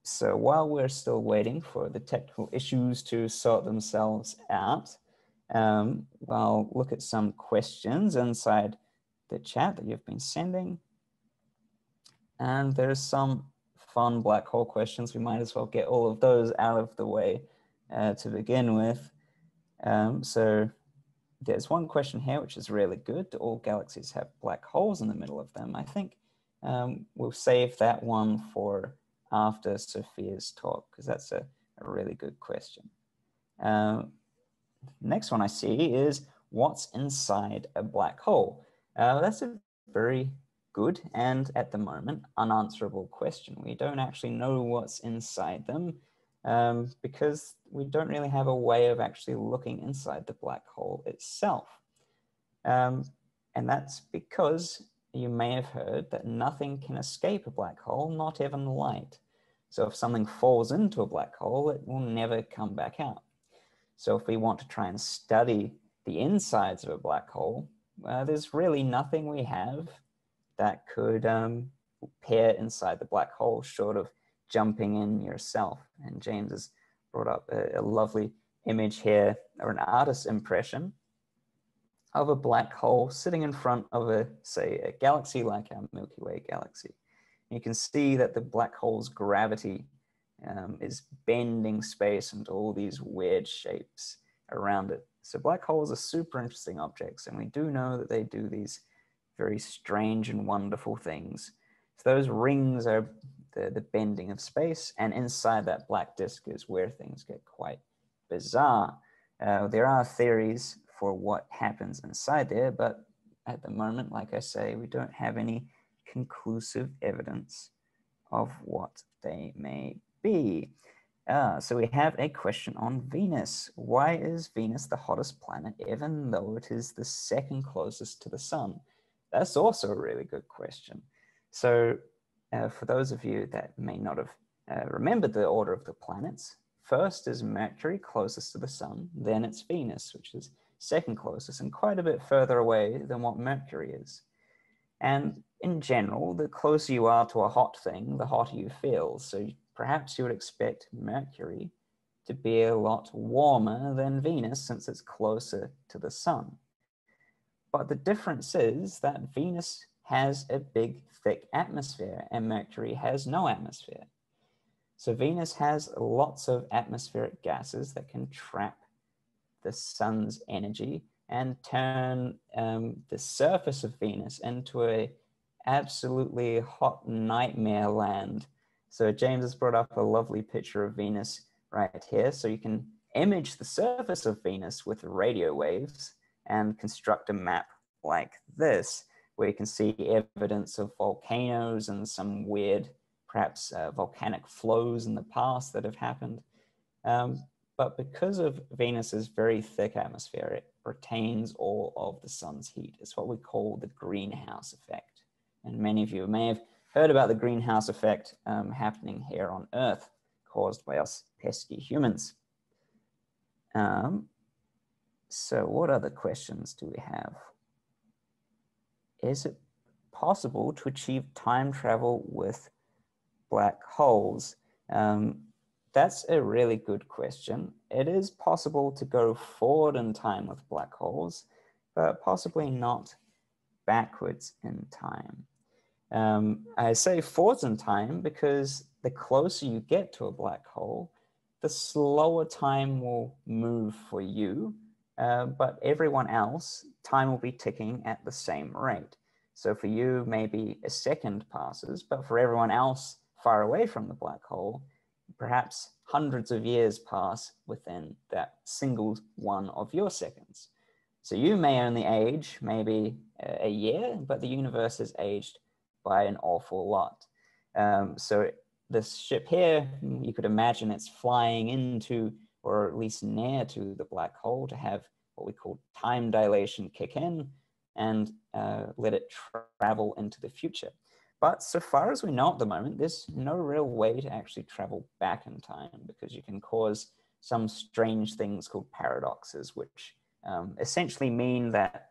So while we're still waiting for the technical issues to sort themselves out, I'll look at some questions inside the chat that you've been sending. And there's some fun black hole questions. We might as well get all of those out of the way to begin with. So there's one question here, which is really good. Do all galaxies have black holes in the middle of them? I think we'll save that one for after Sophia's talk, because that's a really good question. Next one I see is, what's inside a black hole? That's a very good and, at the moment, unanswerable question. We don't actually know what's inside them because we don't really have a way of actually looking inside the black hole itself. And that's because you may have heard that nothing can escape a black hole, not even light. So if something falls into a black hole, it will never come back out. So if we want to try and study the insides of a black hole, there's really nothing we have that could peer inside the black hole short of jumping in yourself. And James has brought up a lovely image here, or an artist's impression of a black hole sitting in front of say, a galaxy like our Milky Way galaxy. And you can see that the black hole's gravity is bending space into all these weird shapes around it. So black holes are super interesting objects, and we do know that they do these very strange and wonderful things. So those rings are the bending of space, and inside that black disk is where things get quite bizarre. There are theories for what happens inside there, but at the moment, like I say, we don't have any conclusive evidence of what they may be. So we have a question on Venus. Why is Venus the hottest planet, even though it is the second closest to the sun? That's also a really good question. So for those of you that may not have remembered the order of the planets, first is Mercury, closest to the sun, then it's Venus, which is second closest and quite a bit further away than what Mercury is. And in general, the closer you are to a hot thing, the hotter you feel. So perhaps you would expect Mercury to be a lot warmer than Venus since it's closer to the sun. But the difference is that Venus has a big, thick atmosphere and Mercury has no atmosphere. So Venus has lots of atmospheric gases that can trap the sun's energy and turn the surface of Venus into a absolutely hot nightmare land. So James has brought up a lovely picture of Venus right here. So you can image the surface of Venus with radio waves and construct a map like this, where you can see evidence of volcanoes and some weird, perhaps volcanic flows in the past that have happened. But because of Venus's very thick atmosphere, it retains all of the sun's heat. It's what we call the greenhouse effect. And many of you may have heard about the greenhouse effect happening here on Earth, caused by us pesky humans. So what other questions do we have? Is it possible to achieve time travel with black holes? That's a really good question. It is possible to go forward in time with black holes, but possibly not backwards in time. I say forwards in time because the closer you get to a black hole, the slower time will move for you, but everyone else, time will be ticking at the same rate. So for you, maybe a second passes, but for everyone else far away from the black hole, perhaps hundreds of years pass within that single one of your seconds. So you may only age maybe a year, but the universe has aged by an awful lot. So this ship here, you could imagine it's flying into, or at least near to the black hole to have what we call time dilation kick in and let it travel into the future. But so far as we know at the moment, there's no real way to actually travel back in time because you can cause some strange things called paradoxes, which essentially mean that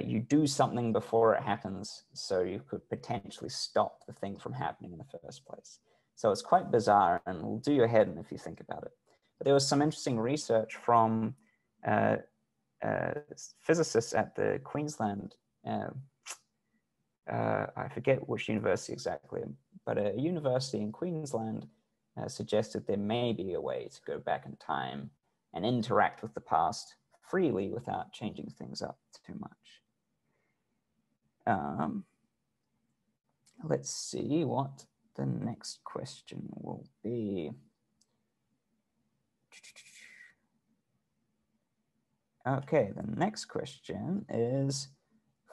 you do something before it happens, so you could potentially stop the thing from happening in the first place. So it's quite bizarre and will do your head in if you think about it. But there was some interesting research from physicists at the Queensland, I forget which university exactly, but a university in Queensland suggested there may be a way to go back in time and interact with the past freely without changing things up too much. Let's see what the next question will be. Okay, the next question is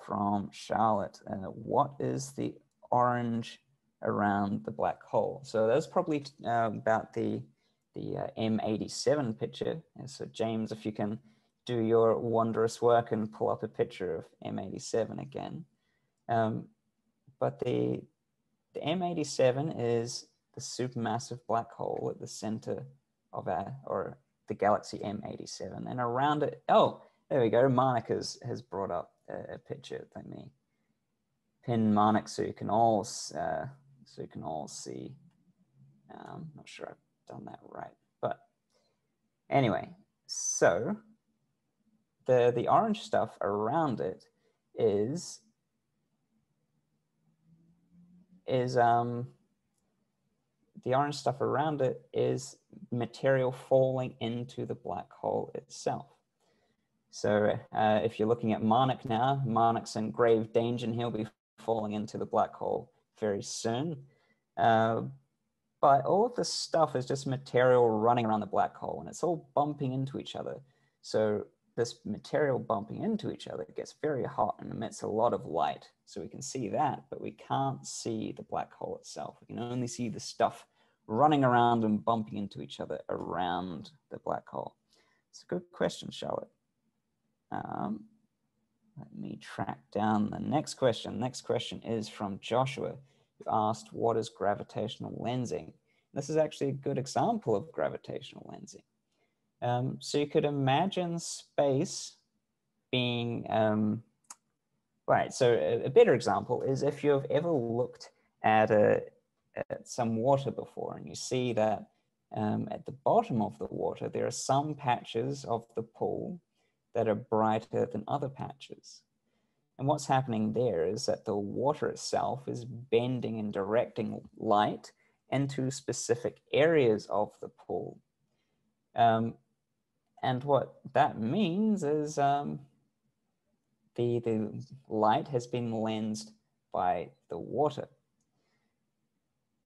from Charlotte. What is the orange around the black hole? So that's probably about the M87 picture. And so James, if you can do your wondrous work and pull up a picture of M87 again. But the M87 is the supermassive black hole at the center of or the galaxy M87, and around it, oh, there we go. Marnik has brought up a picture. Let me pin Marnik so you can all see. Not sure I've done that right, but anyway, so the orange stuff around it is the orange stuff around it is material falling into the black hole itself. So if you're looking at Marnik now, Marnik's in grave danger and he'll be falling into the black hole very soon. But all of this stuff is just material running around the black hole and it's all bumping into each other. So this material bumping into each other gets very hot and emits a lot of light. So we can see that, but we can't see the black hole itself. We can only see the stuff running around and bumping into each other around the black hole. It's a good question, Charlotte. Let me track down the next question. Next question is from Joshua, who asked, what is gravitational lensing? This is actually a good example of gravitational lensing. So you could imagine space being, right, so a better example is if you've ever looked at some water before and you see that at the bottom of the water, there are some patches of the pool that are brighter than other patches. And what's happening there is that the water itself is bending and directing light into specific areas of the pool. And what that means is the light has been lensed by the water.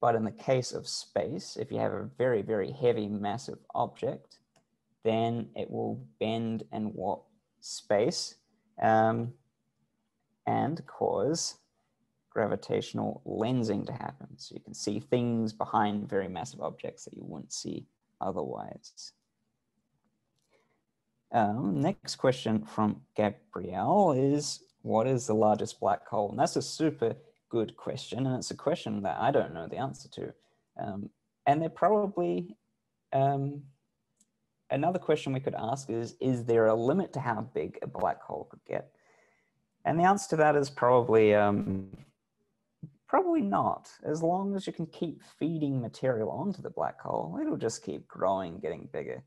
But in the case of space, if you have a very, very heavy, massive object, then it will bend and warp space and cause gravitational lensing to happen. So you can see things behind very massive objects that you wouldn't see otherwise. Next question from Gabrielle is, what is the largest black hole? And that's a super good question, and it's a question that I don't know the answer to. And there probably, another question we could ask is there a limit to how big a black hole could get? And the answer to that is probably, probably not. As long as you can keep feeding material onto the black hole, it'll just keep growing, getting bigger.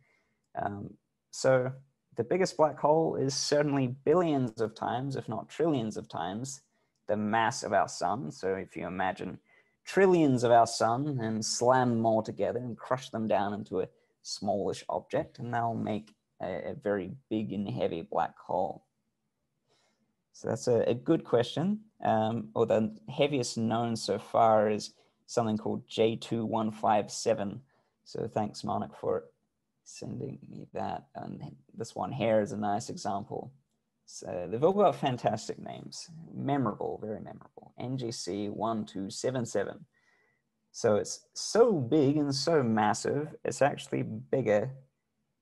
So the biggest black hole is certainly billions of times, if not trillions of times, the mass of our sun. So if you imagine trillions of our sun and slam them all together and crush them down into a smallish object, and they'll make a very big and heavy black hole. So that's a good question. Or the heaviest known so far is something called J2157. So thanks, Marnik, for sending me that. And this one here is a nice example. So they've all got fantastic names, memorable, very memorable. NGC 1277. So it's so big and so massive, it's actually bigger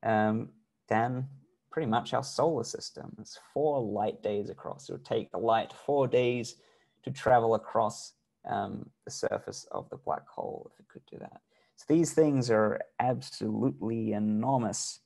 than pretty much our solar system. It's 4 light days across. It would take the light 4 days to travel across the surface of the black hole if it could do that. So these things are absolutely enormous.